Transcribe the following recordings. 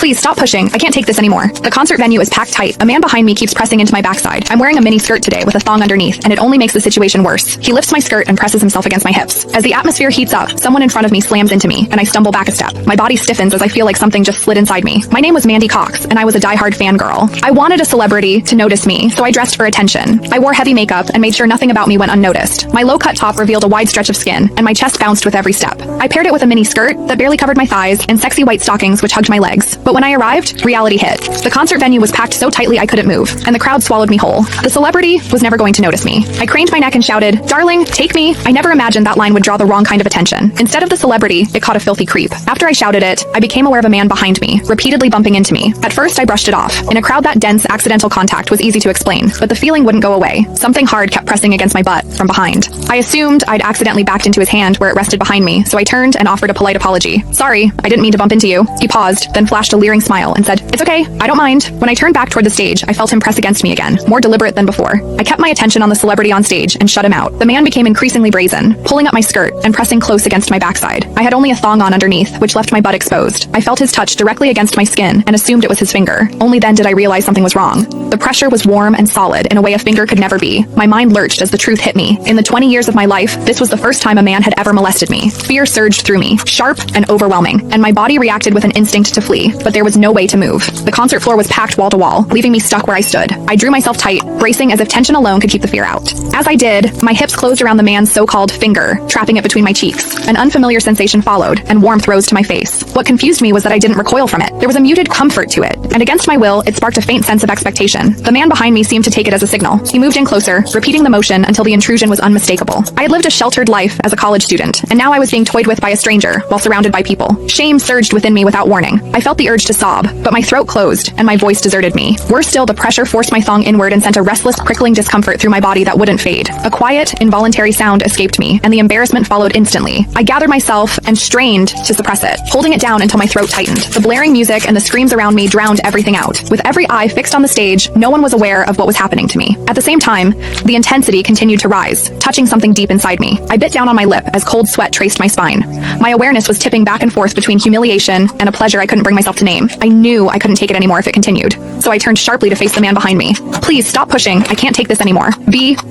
Please stop pushing. I can't take this anymore. The concert venue is packed tight. A man behind me keeps pressing into my backside. I'm wearing a mini skirt today with a thong underneath, and it only makes the situation worse. He lifts my skirt and presses himself against my hips. As the atmosphere heats up, someone in front of me slams into me, and I stumble back a step. My body stiffens as I feel like something just slid inside me. My name was Mandy Cox, and I was a diehard fangirl. I wanted a celebrity to notice me, so I dressed for attention. I wore heavy makeup and made sure nothing about me went unnoticed. My low-cut top revealed a wide stretch of skin, and my chest bounced with every step. I paired it with a mini skirt that barely covered my thighs and sexy white stockings which hugged my legs. But when I arrived, reality hit. The concert venue was packed so tightly I couldn't move, and the crowd swallowed me whole. The celebrity was never going to notice me. I craned my neck and shouted, "Darling, take me." I never imagined that line would draw the wrong kind of attention. Instead of the celebrity, it caught a filthy creep. After I shouted it, I became aware of a man behind me, repeatedly bumping into me. At first, I brushed it off. In a crowd that dense, accidental contact was easy to explain, but the feeling wouldn't go away. Something hard kept pressing against my butt from behind. I assumed I'd accidentally backed into his hand where it rested behind me, so I turned and offered a polite apology. "Sorry, I didn't mean to bump into you." He paused, then flashed a leering smile and said, "It's okay, I don't mind." When I turned back toward the stage, I felt him press against me again, more deliberate than before. I kept my attention on the celebrity on stage and shut him out. The man became increasingly brazen, pulling up my skirt and pressing close against my backside. I had only a thong on underneath, which left my butt exposed. I felt his touch directly against my skin and assumed it was his finger. Only then did I realize something was wrong. The pressure was warm and solid in a way a finger could never be. My mind lurched as the truth hit me. In the 20 years of my life, this was the first time a man had ever molested me. Fear surged through me, sharp and overwhelming, and my body reacted with an instinct to flee, but there was no way to move. The concert floor was packed wall to wall, leaving me stuck where I stood. I drew myself tight, bracing as if tension alone could keep the fear out. As I did, my hips closed around the man's so-called finger, trapping it between my cheeks. An unfamiliar sensation followed, and warmth rose to my face. What confused me was that I didn't recoil from it. There was a muted comfort to it, and against my will, it sparked a faint sense of expectation. The man behind me seemed to take it as a signal. He moved in closer, repeating the motion until the intrusion was unmistakable. I had lived a sheltered life as a college student, and now I was being toyed with by a stranger while surrounded by people. Shame surged within me without warning. I felt the urge to sob, but my throat closed, and my voice deserted me. Worse still, the pressure forced my thong inward and sent a restless, prickling discomfort through my body that wouldn't fade. A quiet, involuntary sound escaped me, and the embarrassment followed instantly. I gathered myself and strained to suppress it, holding it down until my throat tightened. The blaring music and the screams around me drowned everything out. With every eye fixed on the stage, no one was aware of what was happening to me. At the same time, the intensity continued to rise, touching something deep inside me. I bit down on my lip as cold sweat traced my spine. My awareness was tipping back and forth between humiliation and a pleasure I couldn't bring myself to name. I knew I couldn't take it anymore if it continued, so I turned sharply to face the man behind me. "Please stop pushing. I can't take this anymore."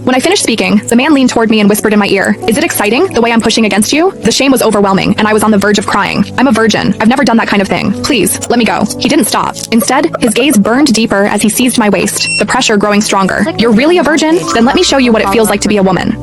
When I finished speaking, the man leaned toward me and whispered in my ear, "Is it exciting, the way I'm pushing against you?" The shame was overwhelming, and I was on the verge of crying. "I'm a virgin. I've never done that kind of thing. Please, let me go." He didn't stop. Instead, his gaze burned deeper as he seized my waist, the pressure growing stronger. "You're really a virgin? Then let me show you what it feels like to be a woman."